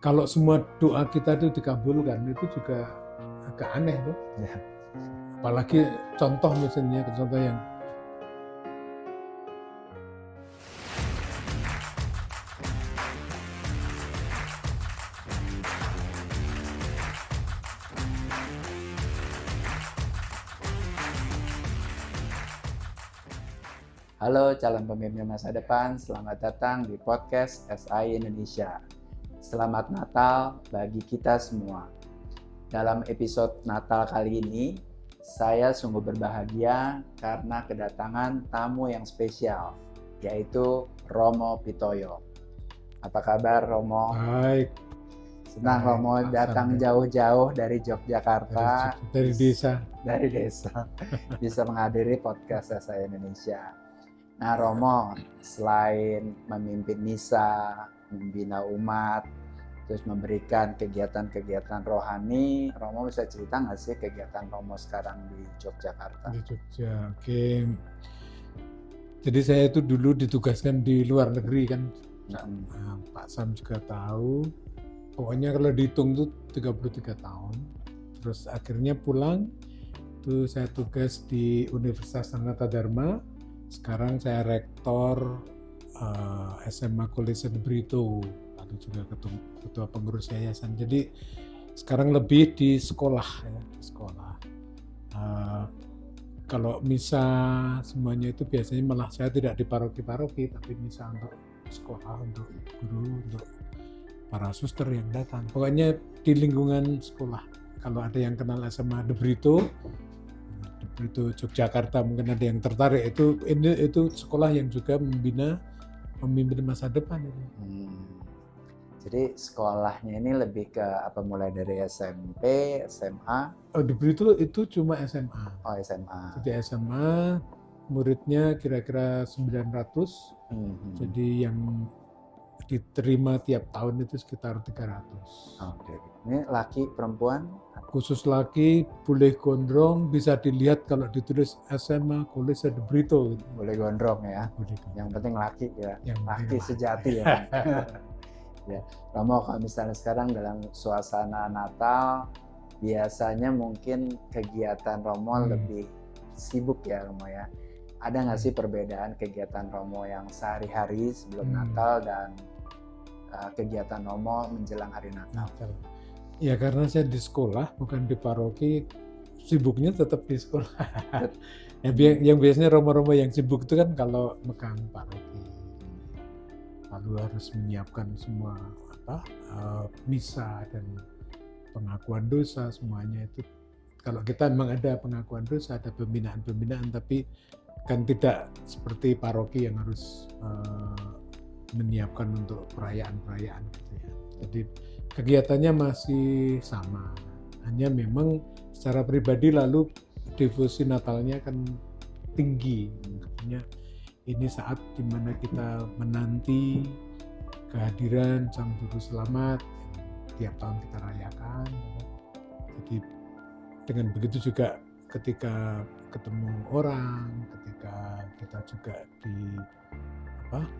kalau semua doa kita itu dikabulkan, itu juga agak aneh tuh. Ya. Apalagi contoh misalnya, contoh yang Halo calon pemimpin masa depan, selamat datang di podcast SI Indonesia. Selamat Natal bagi kita semua. Dalam episode Natal kali ini, saya sungguh berbahagia karena kedatangan tamu yang spesial, yaitu Romo Pitoyo. Apa kabar Romo? baik. Senang Baik, Romo Pak datang Sambil. jauh-jauh dari Yogyakarta, Dari desa. dari desa, bisa menghadiri podcast SI Indonesia. Nah Romo, selain memimpin misa, membina umat, terus memberikan kegiatan-kegiatan rohani, Romo bisa cerita nggak sih kegiatan Romo sekarang di Yogyakarta? Di Jogja, oke. Jadi saya itu dulu ditugaskan di luar negeri kan. Nah, Pak Sam juga tahu. Pokoknya kalau dihitung tuh 33 tahun. Terus akhirnya pulang, itu saya tugas di Universitas Sanata Dharma. Sekarang saya rektor SMA Kolese de Brito, lalu juga ketua pengurus yayasan. Jadi sekarang lebih di sekolah ya, sekolah. Kalau misa semuanya itu biasanya malah saya tidak di paroki-paroki, tapi misa untuk sekolah, untuk guru, untuk para suster yang datang. Pokoknya di lingkungan sekolah. Kalau ada yang kenal SMA De Brito Yogyakarta, mungkin ada yang tertarik, itu sekolah yang juga membina pemimpin masa depan ini. Jadi sekolahnya ini lebih ke apa, mulai dari SMP, SMA? Oh, De Brito itu cuma SMA. Oh, SMA. Jadi SMA muridnya kira-kira 900. Jadi yang diterima tiap tahun itu sekitar 300. Oke. Ini laki perempuan? Khusus laki boleh gondrong, bisa dilihat kalau ditulis SMA Kolese de Brito. Boleh gondrong ya. Boleh. Yang penting laki ya. Yang laki sejati ya. Ya, Romo, kalau misalnya sekarang dalam suasana Natal, biasanya mungkin kegiatan Romo lebih sibuk ya Romo ya. Ada nggak sih perbedaan kegiatan Romo yang sehari-hari sebelum Natal dan kegiatan Romo menjelang hari Natal? Ya karena saya di sekolah, bukan di paroki, sibuknya tetap di sekolah. Yang biasanya Romo-Romo yang sibuk itu kan kalau megang paroki. Lalu harus menyiapkan semua misa dan pengakuan dosa, semuanya itu. Kalau kita memang ada pengakuan dosa, ada pembinaan, tapi kan tidak seperti paroki yang harus menyiapkan untuk perayaan-perayaan gitu ya. Jadi kegiatannya masih sama, hanya memang secara pribadi lalu devosi Natalnya kan tinggi. Artinya ini saat dimana kita menanti kehadiran Sang Juru Selamat, tiap tahun kita rayakan. Jadi dengan begitu juga ketika ketemu orang, ketika kita juga di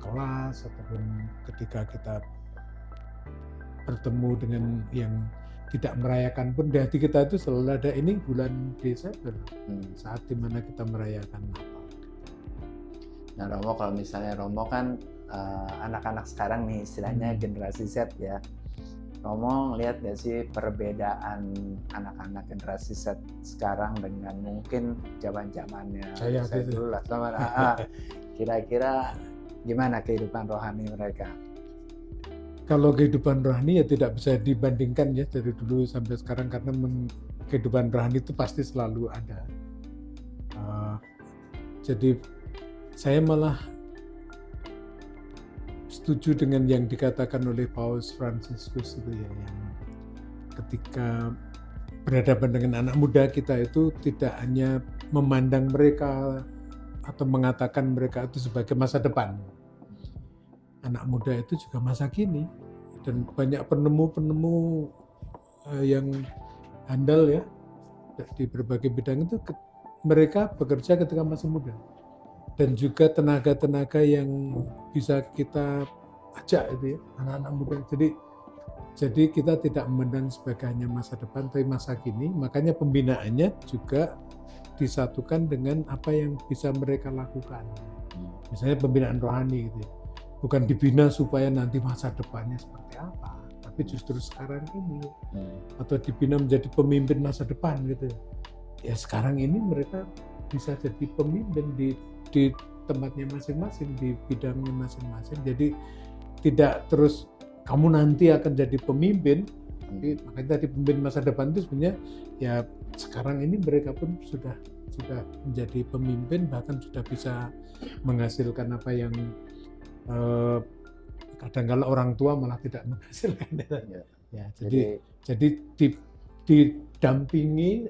kelas, ataupun ketika kita bertemu dengan yang tidak merayakan pun, di hati kita itu selalu ada ini bulan Desember, saat dimana kita merayakan Natal. Nah Romo, kalau misalnya Romo kan anak-anak sekarang nih istilahnya generasi Z ya. Romo lihat gak sih perbedaan anak-anak generasi Z sekarang dengan mungkin zaman-zamannya saya dulu lah sama kira-kira gimana kehidupan rohani mereka? Kalau kehidupan rohani ya tidak bisa dibandingkan ya dari dulu sampai sekarang, karena kehidupan rohani itu pasti selalu ada. Jadi saya malah setuju dengan yang dikatakan oleh Paus Fransiskus itu ya, yang ketika berhadapan dengan anak muda kita itu tidak hanya memandang mereka atau mengatakan mereka itu sebagai masa depan. Anak muda itu juga masa kini, dan banyak penemu-penemu yang handal ya di berbagai bidang itu mereka bekerja ketika masih muda. Dan juga tenaga-tenaga yang bisa kita ajak itu ya, anak-anak muda. Jadi Jadi kita tidak memandang sebagai hanya masa depan, tapi masa kini. Makanya pembinaannya juga disatukan dengan apa yang bisa mereka lakukan. Misalnya pembinaan rohani gitu ya. Bukan dibina supaya nanti masa depannya seperti apa, tapi justru sekarang ini. Atau dibina menjadi pemimpin masa depan gitu. Ya sekarang ini mereka bisa jadi pemimpin di tempatnya masing-masing, di bidangnya masing-masing. Jadi tidak terus kamu nanti akan jadi pemimpin, tapi makanya tadi pemimpin masa depan itu sebenarnya ya sekarang ini mereka pun sudah menjadi pemimpin, bahkan sudah bisa menghasilkan apa yang kadang-kala orang tua malah tidak menghasilkan. Ya, jadi didampingi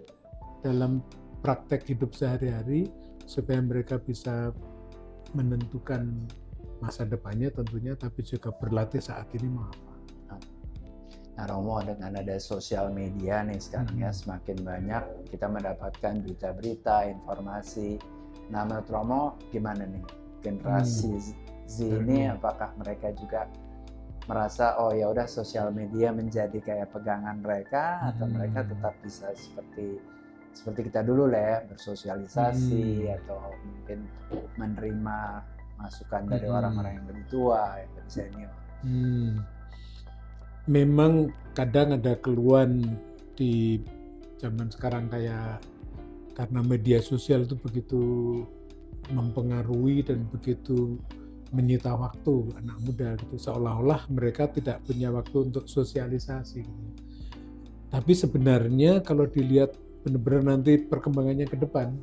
dalam praktek hidup sehari-hari supaya mereka bisa menentukan masa depannya tentunya, tapi juga berlatih saat ini mau apa. Nah Romo, dengan ada sosial media nih sekarang ya, semakin banyak kita mendapatkan berita-berita, informasi. Nah menurut Romo gimana nih generasi Z ini, apakah mereka juga merasa oh ya udah sosial media menjadi kayak pegangan mereka, atau mereka tetap bisa seperti kita dulu lah ya, bersosialisasi atau mungkin menerima masukan dari orang-orang yang lebih tua, yang lebih senior. Memang kadang ada keluhan di zaman sekarang kayak karena media sosial itu begitu mempengaruhi dan begitu menyita waktu anak muda gitu, seolah-olah mereka tidak punya waktu untuk sosialisasi gitu. Tapi sebenarnya kalau dilihat benar-benar nanti perkembangannya ke depan,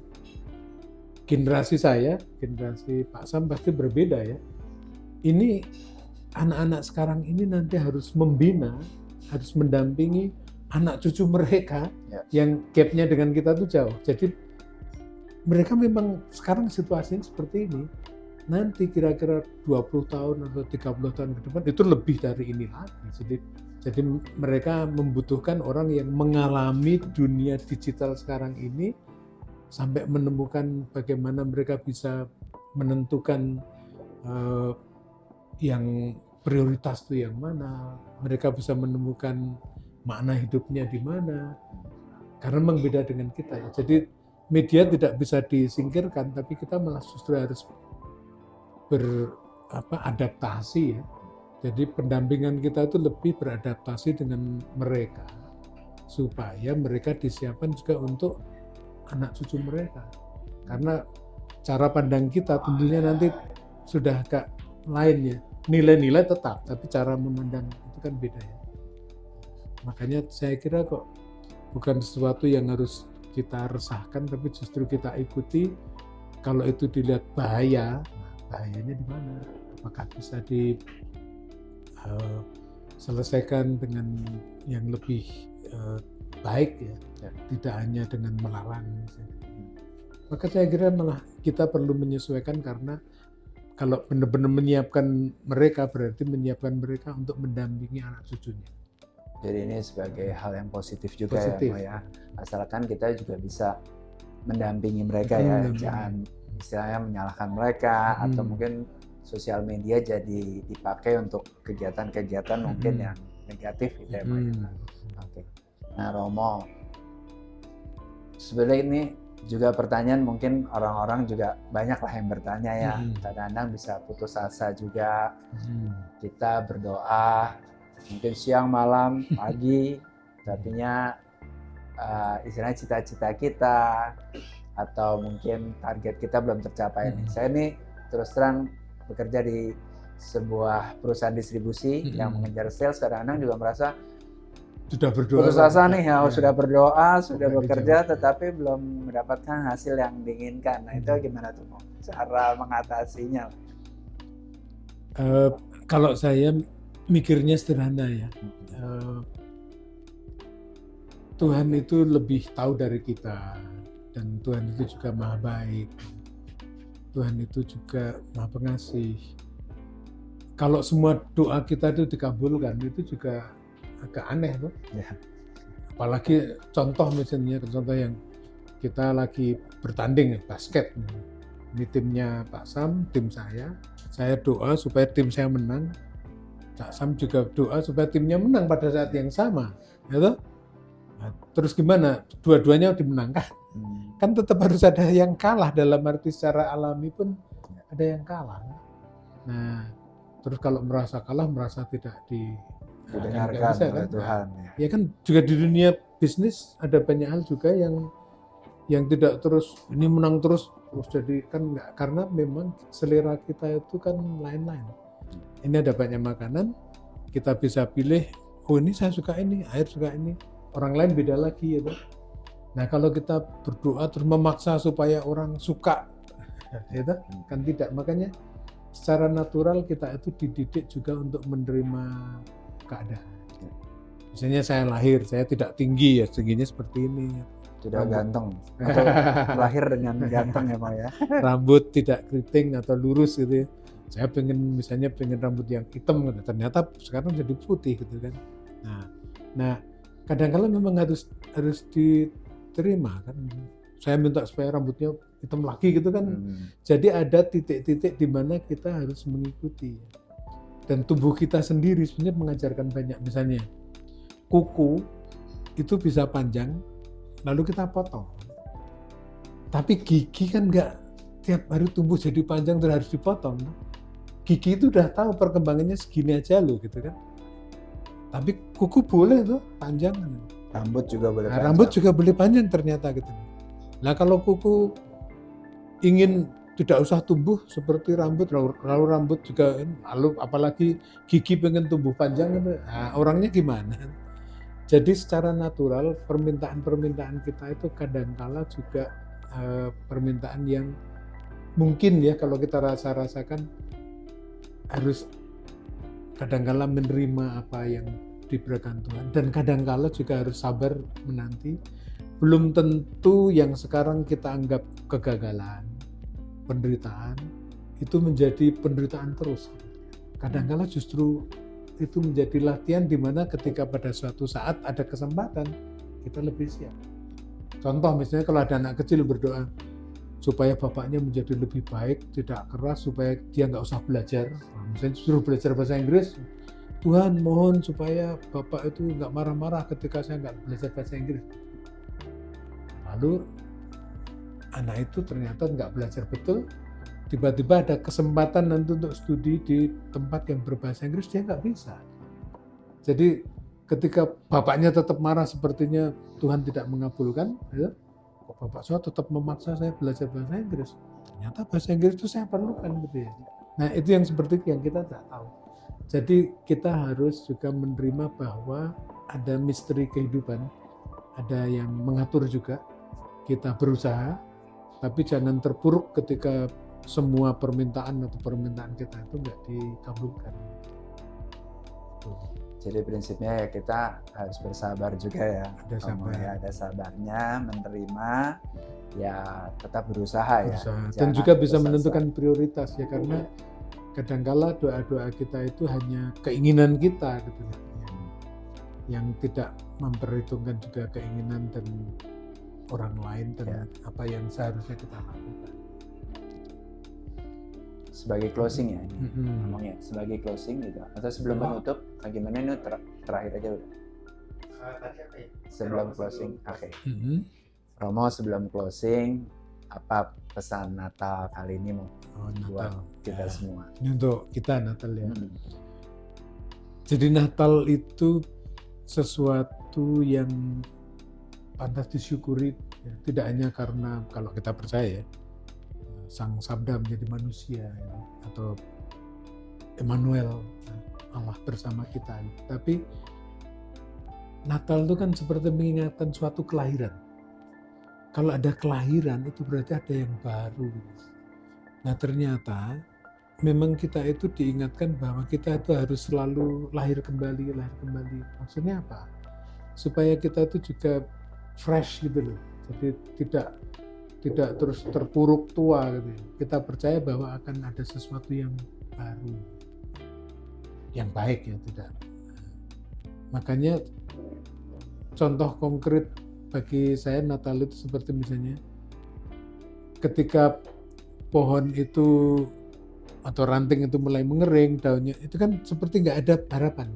generasi saya, generasi Pak Sam pasti berbeda ya. Ini anak-anak sekarang ini nanti harus membina, harus mendampingi anak cucu mereka yang gapnya dengan kita tuh jauh. Jadi mereka memang sekarang situasinya seperti ini. Nanti kira-kira 20 tahun atau 30 tahun ke depan itu lebih dari ini lagi. Jadi mereka membutuhkan orang yang mengalami dunia digital sekarang ini sampai menemukan bagaimana mereka bisa menentukan yang prioritas itu yang mana, mereka bisa menemukan makna hidupnya di mana, karena memang beda dengan kita ya. Jadi media tidak bisa disingkirkan, tapi kita malah justru harus beradaptasi ya. Jadi pendampingan kita itu lebih beradaptasi dengan mereka, supaya mereka disiapkan juga untuk anak cucu mereka. Karena cara pandang kita tentunya nanti sudah agak lain ya. Nilai-nilai tetap, tapi cara memandang itu kan beda ya. Makanya saya kira kok bukan sesuatu yang harus kita resahkan, tapi justru kita ikuti. Kalau itu dilihat bahaya, nah bahayanya di mana? Apakah bisa diselesaikan dengan yang lebih baik ya, tidak hanya dengan melarang. Maka saya kira malah kita perlu menyesuaikan, karena kalau benar-benar menyiapkan mereka berarti menyiapkan mereka untuk mendampingi anak cucunya. Jadi ini sebagai hal yang positif juga ya, asalkan kita juga bisa mendampingi mereka ya, jangan istilahnya menyalahkan mereka atau mungkin sosial media jadi dipakai untuk kegiatan-kegiatan mungkin yang negatif gitu ya. Oke. Nah Romo, sebenarnya ini juga pertanyaan mungkin orang-orang juga banyak lah yang bertanya ya, kadang-kadang bisa putus asa juga. Kita berdoa mungkin siang, malam, pagi, tapinya istilahnya cita-cita kita atau mungkin target kita belum tercapai. Saya nih terus terang bekerja di sebuah perusahaan distribusi yang mengejar sales, kadang-kadang juga merasa sudah berdoa, putus asa nih ya, sudah berdoa, sudah bekerja, tetapi belum mendapatkan hasil yang diinginkan. Nah itu gimana tuh cara mengatasinya? Kalau saya mikirnya sederhana ya, Tuhan itu lebih tahu dari kita, dan Tuhan itu juga maha baik, Tuhan itu juga maha pengasih. Kalau semua doa kita itu dikabulkan, itu juga agak aneh tuh. Ya. Apalagi contoh yang kita lagi bertanding basket. Ini timnya Pak Sam, tim saya doa supaya tim saya menang. Cak Sam juga doa supaya timnya menang pada saat yang sama, gitu. Nah, terus gimana? Dua-duanya dimenangkan? Kan tetap harus ada yang kalah, dalam arti secara alami pun ada yang kalah. Nah, terus kalau merasa kalah, merasa tidak didengarkan bisa, oleh kan? Tuhan. Ya kan juga di dunia bisnis ada banyak hal juga yang tidak terus ini menang terus jadi kan enggak, karena memang selera kita itu kan lain-lain. Ini ada banyak makanan, kita bisa pilih, oh ini saya suka ini, Air suka ini, orang lain beda lagi ya. Nah kalau kita berdoa terus memaksa supaya orang suka, itu kan tidak. Makanya secara natural kita itu dididik juga untuk menerima keadaan. Misalnya saya lahir, saya tidak tinggi ya, tingginya seperti ini. Tidak ganteng, atau lahir dengan ganteng ya Pak ya. Rambut tidak keriting atau lurus gitu ya. Saya pengen rambut yang hitam, ternyata sekarang jadi putih gitu kan. Nah kadang-kala memang harus diterima kan. Saya minta supaya rambutnya hitam lagi gitu kan. Jadi ada titik-titik di mana kita harus mengikuti. Dan tubuh kita sendiri sebenarnya mengajarkan banyak. Misalnya kuku itu bisa panjang, lalu kita potong. Tapi gigi kan nggak tiap hari tumbuh jadi panjang dan harus dipotong. Gigi itu udah tahu perkembangannya segini aja loh gitu kan. Tapi kuku boleh tuh panjang. Rambut juga boleh panjang. Rambut juga boleh panjang ternyata gitu. Nah kalau kuku ingin tidak usah tumbuh seperti rambut, lalu rambut juga, lalu apalagi gigi pengen tumbuh panjang, nah, orangnya gimana? Jadi secara natural permintaan kita itu kadangkala juga permintaan yang mungkin ya kalau kita rasakan harus kadangkala menerima apa yang diberikan Tuhan, dan kadangkala juga harus sabar menanti. Belum tentu yang sekarang kita anggap kegagalan, penderitaan, itu menjadi penderitaan terus. Kadangkala justru itu menjadi latihan di mana ketika pada suatu saat ada kesempatan, kita lebih siap. Contoh misalnya kalau ada anak kecil berdoa supaya bapaknya menjadi lebih baik, tidak keras, supaya dia nggak usah belajar. Misalnya suruh belajar bahasa Inggris, Tuhan mohon supaya bapak itu nggak marah-marah ketika saya nggak belajar bahasa Inggris. Lalu anak itu ternyata nggak belajar betul, tiba-tiba ada kesempatan nanti untuk studi di tempat yang berbahasa Inggris, dia nggak bisa. Jadi ketika bapaknya tetap marah sepertinya Tuhan tidak mengabulkan, ya, kok bapak saya tetap memaksa saya belajar bahasa Inggris. Ternyata bahasa Inggris itu saya perlukan gitu ya. Nah itu yang seperti yang kita tidak tahu. Jadi kita harus juga menerima bahwa ada misteri kehidupan, ada yang mengatur juga. Kita berusaha, tapi jangan terpuruk ketika semua permintaan kita itu nggak dikabulkan. Jadi prinsipnya ya kita harus bersabar juga ya. Ada sabar. Ya, ada sabarnya, menerima, ya tetap berusaha ya. Dan juga bisa menentukan prioritas ya, karena kadangkala doa-doa kita itu hanya keinginan kita gitu ya. Yang tidak memperhitungkan juga keinginan dan orang lain dan apa yang seharusnya kita lakukan. Sebagai closing ya ini ngomongnya, sebagai closing gitu. Atau sebelum menutup, bagaimana ini terakhir aja udah. Sebelum closing, oke. Romo sebelum closing, apa pesan Natal kali ini mau buat kita semua? Ini untuk kita Natal ya. Jadi Natal itu sesuatu yang pantas disyukuri, ya. Tidak hanya karena kalau kita percaya ya, Sang Sabda menjadi manusia ya, atau Emmanuel, Allah bersama kita. Tapi Natal itu kan seperti mengingatkan suatu kelahiran. Kalau ada kelahiran itu berarti ada yang baru. Nah ternyata memang kita itu diingatkan bahwa kita itu harus selalu lahir kembali. Maksudnya apa? Supaya kita itu juga fresh gitu loh. Jadi tidak terus terpuruk tua gitu. Kita percaya bahwa akan ada sesuatu yang baru, yang baik ya, tidak. Makanya contoh konkret bagi saya Natal itu seperti misalnya ketika pohon itu atau ranting itu mulai mengering, daunnya itu kan seperti nggak ada harapan.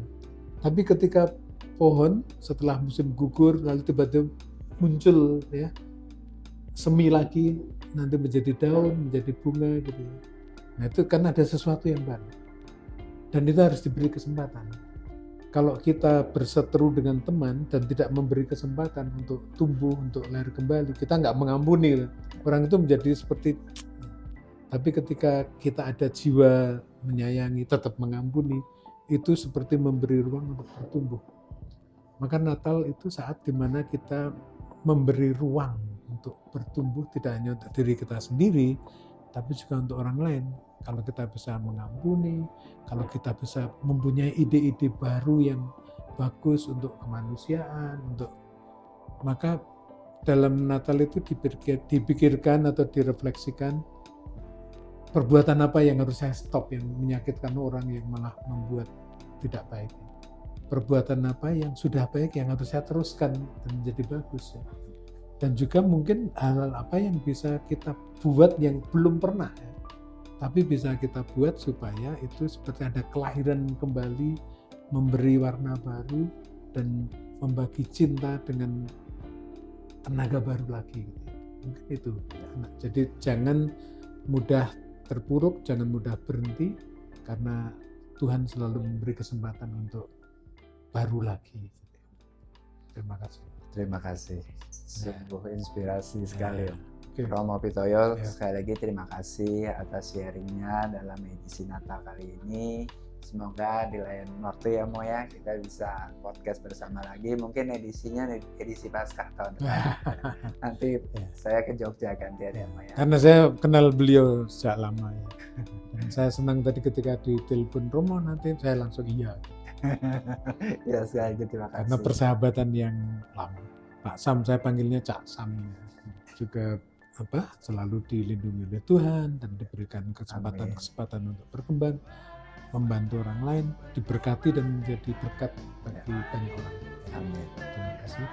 Tapi ketika pohon setelah musim gugur lalu tiba-tiba muncul ya semi lagi, nanti menjadi daun, menjadi bunga gitu. Nah itu kan ada sesuatu yang baru dan itu harus diberi kesempatan. Kalau kita berseteru dengan teman dan tidak memberi kesempatan untuk tumbuh, untuk lahir kembali, kita nggak mengampuni, orang itu menjadi seperti. Tapi ketika kita ada jiwa menyayangi, tetap mengampuni, itu seperti memberi ruang untuk bertumbuh. Maka Natal itu saat dimana kita memberi ruang untuk bertumbuh, tidak hanya untuk diri kita sendiri, tapi juga untuk orang lain. Kalau kita bisa mengampuni, kalau kita bisa mempunyai ide-ide baru yang bagus untuk kemanusiaan, maka dalam Natal itu dipikirkan atau direfleksikan, perbuatan apa yang harus saya stop yang menyakitkan orang, yang malah membuat tidak baik. Perbuatan apa yang sudah baik yang harus saya teruskan dan menjadi bagus. Ya. Dan juga mungkin hal-hal apa yang bisa kita buat yang belum pernah. Ya. Tapi bisa kita buat supaya itu seperti ada kelahiran kembali, memberi warna baru, dan membagi cinta dengan tenaga baru lagi. Mungkin itu. Jadi jangan mudah terpuruk, jangan mudah berhenti, karena Tuhan selalu memberi kesempatan untuk baru lagi. Terima kasih. Terima kasih. Sungguh inspirasi sekali. Okay. Romo Pitoyo, sekali lagi terima kasih atas sharingnya dalam edisi Natal kali ini. Semoga di lain waktu ya Mo ya, kita bisa podcast bersama lagi. Mungkin edisinya edisi Paskah tahun depan. Nanti saya ke Jogja gantian ya Mo ya. Karena saya kenal beliau sejak lama ya. Dan saya senang tadi ketika ditelepon Romo, nanti saya langsung iya. Ya sekali lagi terima kasih. Karena persahabatan yang lama. Pak Sam, saya panggilnya Cak Sam. Juga selalu dilindungi oleh Tuhan dan diberikan kesempatan untuk berkembang, membantu orang lain, diberkati dan menjadi berkat bagi banyak orang. Amin. Terima kasih.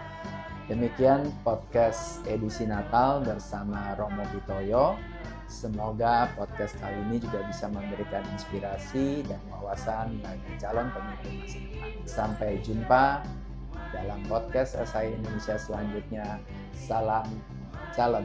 Demikian podcast edisi Natal bersama Romo Pitoyo. Semoga podcast kali ini juga bisa memberikan inspirasi dan wawasan bagi calon pemimpin masa depan. Sampai jumpa dalam podcast SI Indonesia selanjutnya. Salam calon.